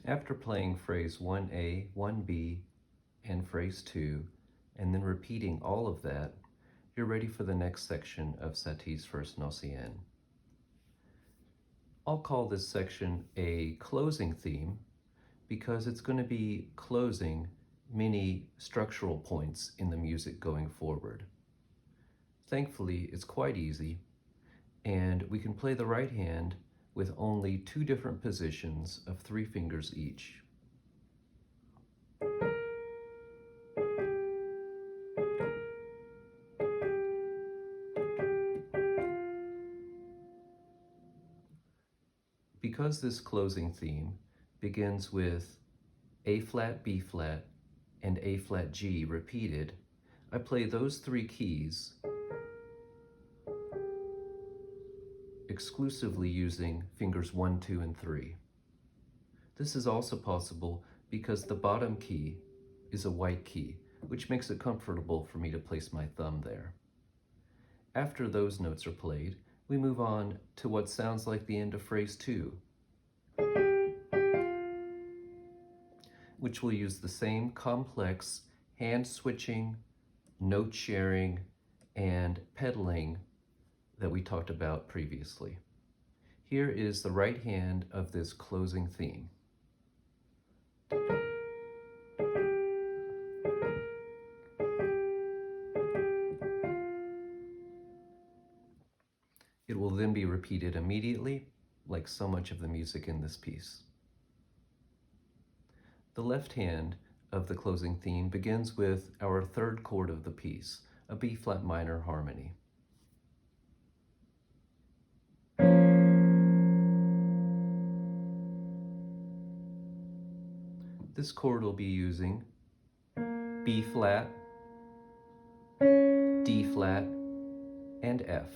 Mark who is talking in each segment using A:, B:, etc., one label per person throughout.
A: After playing phrase 1A, 1B, and phrase 2, and then repeating all of that, you're ready for the next section of Satie's first Gnossienne. I'll call this section a closing theme because it's going to be closing many structural points in the music going forward. Thankfully, it's quite easy, and we can play the right hand with only 2 different positions of 3 fingers each. Because this closing theme begins with A flat, B flat, and A flat, G repeated, I play those 3 keys exclusively using fingers 1, 2, and 3. This is also possible because the bottom key is a white key, which makes it comfortable for me to place my thumb there. After those notes are played, we move on to what sounds like the end of phrase 2, which will use the same complex hand switching, note sharing, and pedaling that we talked about previously. Here is the right hand of this closing theme. It will then be repeated immediately, like so much of the music in this piece. The left hand of the closing theme begins with our 3rd chord of the piece, a B flat minor harmony. This chord will be using B flat, D flat, and F.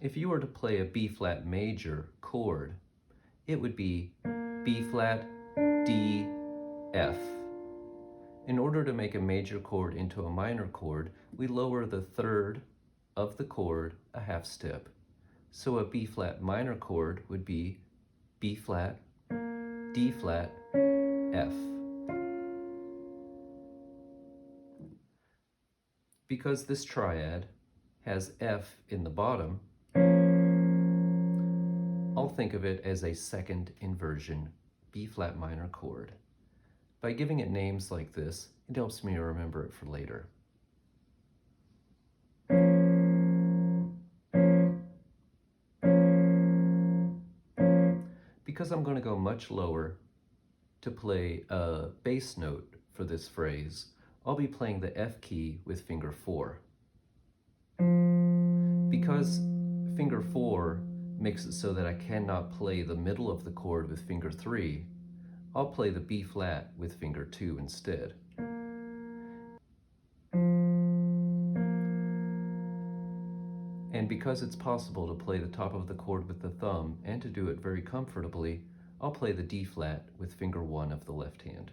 A: If you were to play a B flat major chord, it would be B flat, D, F. In order to make a major chord into a minor chord, we lower the 3rd of the chord a half step. So a B flat minor chord would be B flat, D flat, F. Because this triad has F in the bottom, I'll think of it as a 2nd inversion B flat minor chord. By giving it names like this, it helps me to remember it for later. Because I'm going to go much lower to play a bass note for this phrase, I'll be playing the F key with finger 4. Because finger 4 makes it so that I cannot play the middle of the chord with finger 3, I'll play the B flat with finger 2 instead. And because it's possible to play the top of the chord with the thumb and to do it very comfortably, I'll play the D flat with finger 1 of the left hand.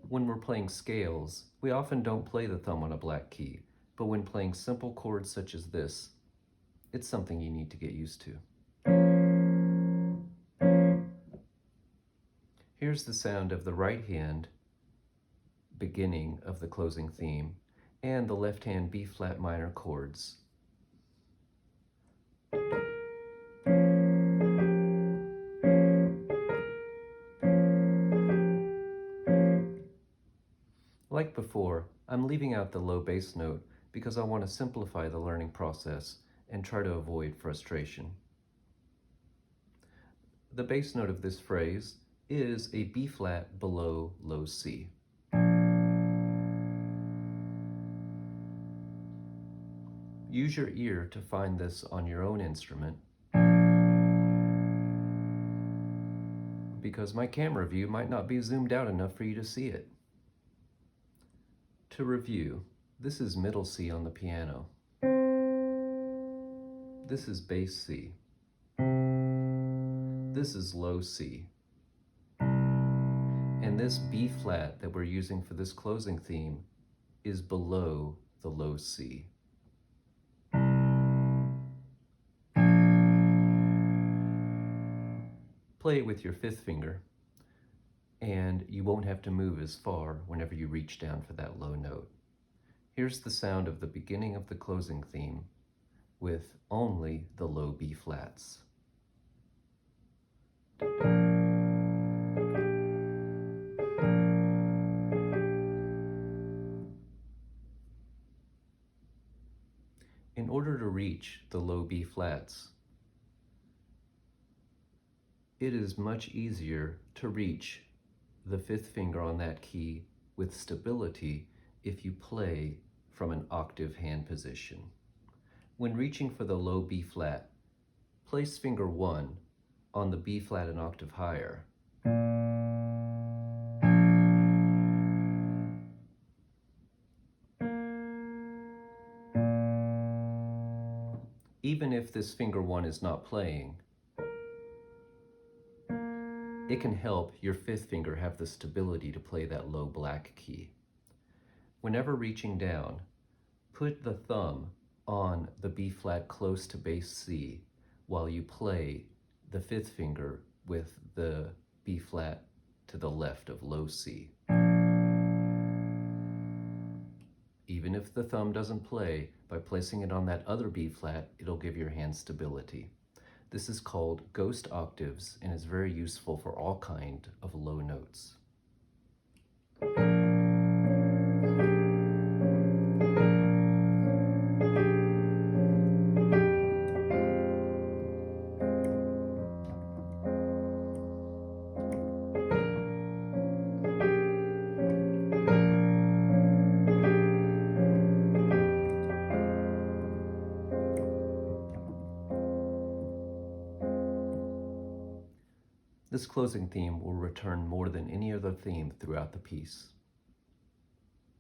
A: When we're playing scales, we often don't play the thumb on a black key, but when playing simple chords such as this, it's something you need to get used to. Here's the sound of the right hand beginning of the closing theme and the left hand B flat minor chords. Like before, I'm leaving out the low bass note because I want to simplify the learning process and try to avoid frustration. The bass note of this phrase is a B flat below low C. Use your ear to find this on your own instrument, because my camera view might not be zoomed out enough for you to see it. To review, this is middle C on the piano. This is bass C. This is low C. And this B flat that we're using for this closing theme is below the low C. play with your fifth finger, and you won't have to move as far whenever you reach down for that low note. Here's the sound of the beginning of the closing theme with only the low B flats. In order to reach the low B flats, it is much easier to reach the fifth finger on that key with stability if you play from an octave hand position. When reaching for the low B flat, place finger 1 on the B flat an octave higher. Even if this finger 1 is not playing, it can help your fifth finger have the stability to play that low black key. Whenever reaching down, put the thumb on the B flat close to bass C while you play the fifth finger with the B flat to the left of low C. Even if the thumb doesn't play, by placing it on that other B flat, it'll give your hand stability. This is called ghost octaves and is very useful for all kind of low notes. This closing theme will return more than any other theme throughout the piece.